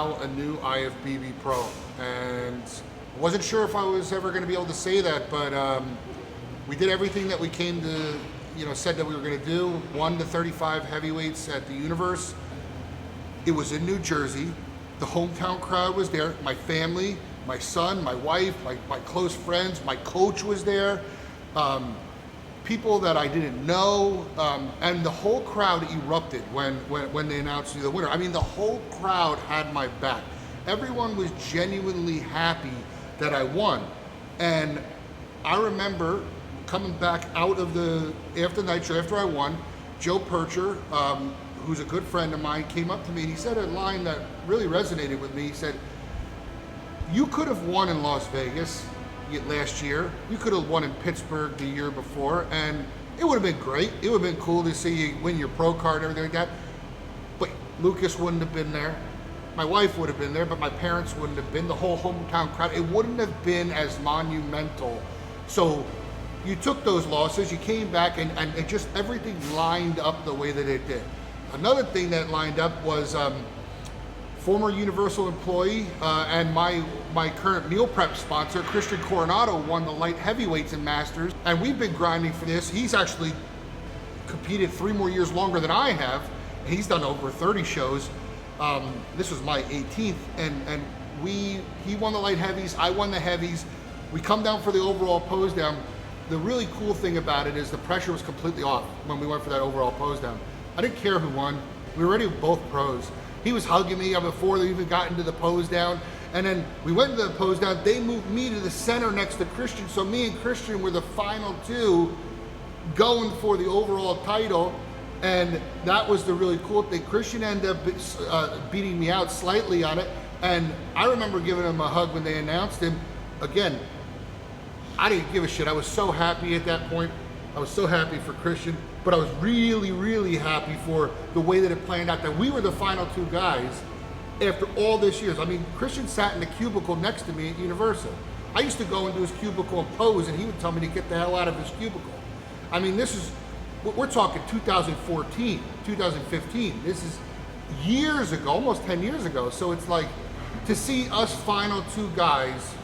now a new IFBB Pro. And I wasn't sure if I was ever going to be able to say that, but we did everything that we came to, said that we were going to do. 1 to 35 heavyweights at the Universe. It was in New Jersey. The hometown crowd was there. My family, my son, my wife, my close friends, my coach was there. People that I didn't know, and the whole crowd erupted when they announced me the winner. I mean, the whole crowd had my back. Everyone was genuinely happy that I won. And I remember coming back out of after the night show, after I won, Joe Percher, who's a good friend of mine, came up to me and he said a line that really resonated with me. He said, "You could have won in Las Vegas last year. You could have won in Pittsburgh the year before, and it would have been great. It would have been cool to see you win your pro card and everything like that. But Lucas wouldn't have been there. My wife would have been there, but my parents wouldn't have been. The whole hometown crowd, it wouldn't have been as monumental. So you took those losses, you came back, and it just everything lined up the way that it did." Another thing that lined up was former Universal employee and my current meal prep sponsor, Christian Coronado, won the light heavyweights in Masters. And we've been grinding for this. He's actually competed 3 more years longer than I have. And he's done over 30 shows. This was my 18th. And he won the light heavies, I won the heavies. We come down for the overall pose down. The really cool thing about it is the pressure was completely off when we went for that overall pose down. I didn't care who won. We were already both pros. He was hugging me before they even got into the pose down. And then we went into the pose down. They moved me to the center next to Christian. So me and Christian were the final 2 going for the overall title. And that was the really cool thing. Christian ended up beating me out slightly on it. And I remember giving him a hug when they announced him. Again, I didn't give a shit. I was so happy at that point. I was so happy for Christian, but I was really, really happy for the way that it planned out, that we were the final 2 guys after all this years. I mean, Christian sat in the cubicle next to me at Universal. I used to go into his cubicle and pose, and he would tell me to get the hell out of his cubicle. I mean, we're talking 2014, 2015. This is years ago, almost 10 years ago. So it's like, to see us final 2 guys,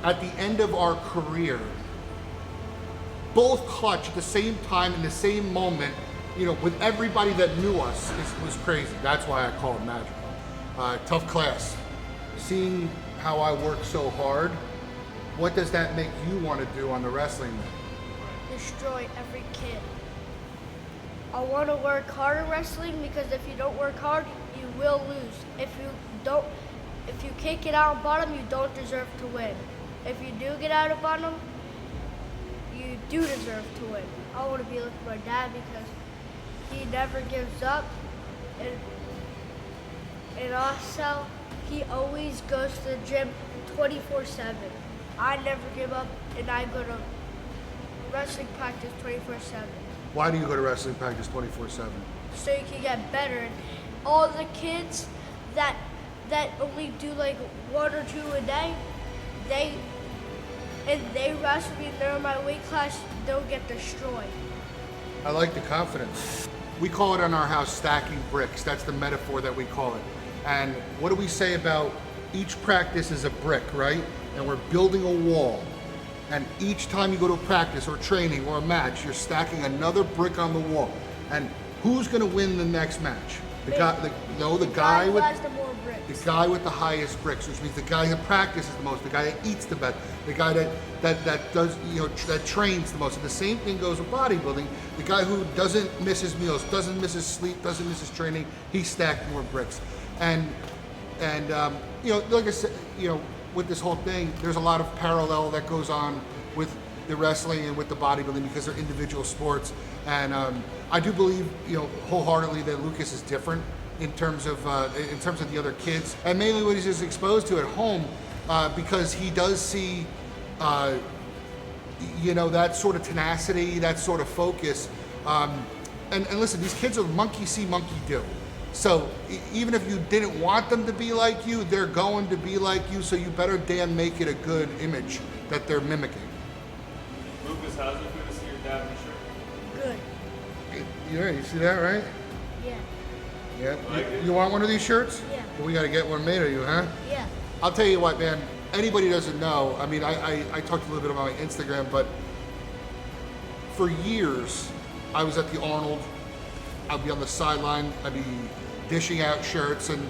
at the end of our career, both clutch at the same time in the same moment, with everybody that knew us, was crazy. That's why I call it magical. Tough class. Seeing how I work so hard, what does that make you want to do on the wrestling mat? Destroy every kid. I want to work hard in wrestling because if you don't work hard, you will lose. If you can't get out on bottom, you don't deserve to win. If you do get out of bottom, you do deserve to win. I want to be like my dad because he never gives up, and also he always goes to the gym 24/7. I never give up, and I go to wrestling practice 24/7. Why do you go to wrestling practice 24/7? So you can get better. And all the kids that only do like 1 or 2 a day, they wrestle me, they're in my weight class, they'll get destroyed. I like the confidence. We call it in our house stacking bricks. That's the metaphor that we call it. And what do we say about each practice is a brick, right? And we're building a wall. And each time you go to a practice or training or a match, you're stacking another brick on the wall. And who's gonna win the next match? The guy who has the more bricks. The guy with the highest bricks, which means the guy that practices the most, the guy that eats the best, the guy that does, that trains the most. And the same thing goes with bodybuilding. The guy who doesn't miss his meals, doesn't miss his sleep, doesn't miss his training, he stacked more bricks. And like I said, with this whole thing, there's a lot of parallel that goes on with the wrestling and with the bodybuilding because they're individual sports. And I do believe, wholeheartedly that Lucas is different in terms of the other kids, and mainly what he's just exposed to at home, because he does see, that sort of tenacity, that sort of focus. And listen, these kids are monkey see, monkey do. So even if you didn't want them to be like you, they're going to be like you. So you better damn make it a good image that they're mimicking. Lucas, how's it feel to see your dad in the shirt? Good. You see that, right? Yeah. Yeah. Like it? You want one of these shirts? Yeah. Well, we got to get one made of you, huh? Yeah. I'll tell you what, man. Anybody who doesn't know, I mean, I talked a little bit about my Instagram, but for years, I was at the Arnold. I'd be on the sideline. I'd be dishing out shirts, and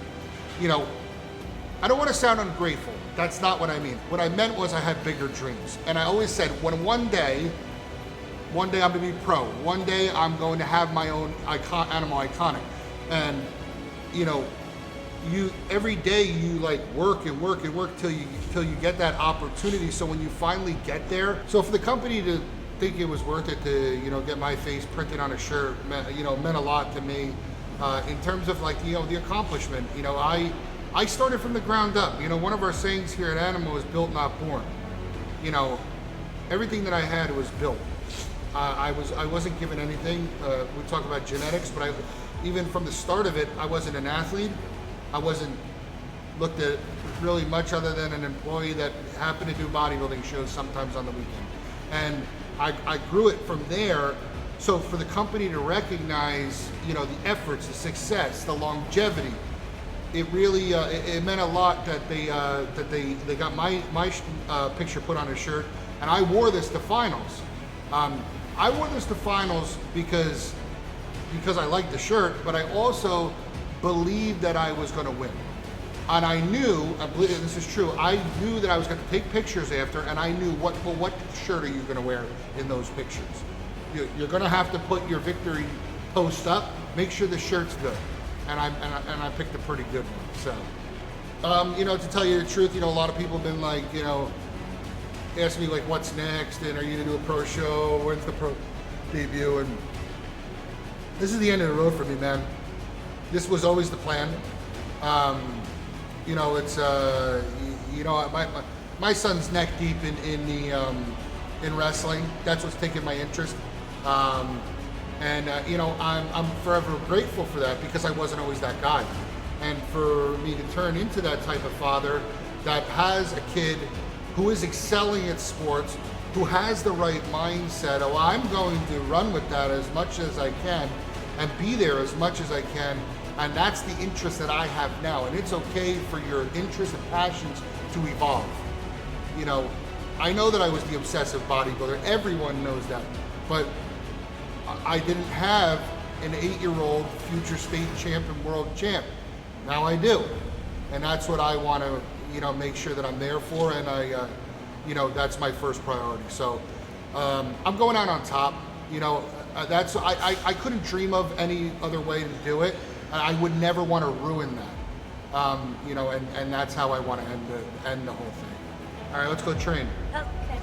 you know, I don't want to sound ungrateful. That's not what I mean. What I meant was I had bigger dreams, and I always said, when one day I'm going to be pro. One day I'm going to have my own animal iconic, and you know, you every day you like work and work and work till you get that opportunity. So when you finally get there, so for the company to think it was worth it to get my face printed on a shirt, meant a lot to me in terms of like the accomplishment. I started from the ground up. One of our sayings here at Animal is built, not born. Everything that I had was built. I wasn't given anything. We talk about genetics, but even from the start of it, I wasn't an athlete. I wasn't looked at really much other than an employee that happened to do bodybuilding shows sometimes on the weekend. And I grew it from there. So for the company to recognize, the efforts, the success, the longevity, it really it meant a lot that they got my picture put on a shirt, and I wore this to finals. I wore this to finals because I liked the shirt, but I also believed that I was going to win. And I knew, I believe this is true, I knew that I was going to take pictures after, and I knew what shirt are you going to wear in those pictures. You're going to have to put your victory post up, make sure the shirt's good. And I picked a pretty good one. So, to tell you the truth, a lot of people have been like, asking me like, what's next, and are you going to do a pro show, when's the pro debut, and this is the end of the road for me, man. This was always the plan. It's my son's neck deep in wrestling. That's what's taken my interest, I'm forever grateful for that because I wasn't always that guy, and for me to turn into that type of father that has a kid who is excelling at sports, who has the right mindset. Oh, I'm going to run with that as much as I can and be there as much as I can. And that's the interest that I have now. And it's okay for your interests and passions to evolve. I know that I was the obsessive bodybuilder. Everyone knows that. But I didn't have an 8-year-old future state champ and world champ. Now I do. And that's what I want to, make sure that I'm there for. And that's my first priority. So I'm going out on top. I couldn't dream of any other way to do it. I would never want to ruin that, and that's how I want to end the whole thing. All right, let's go train. Okay.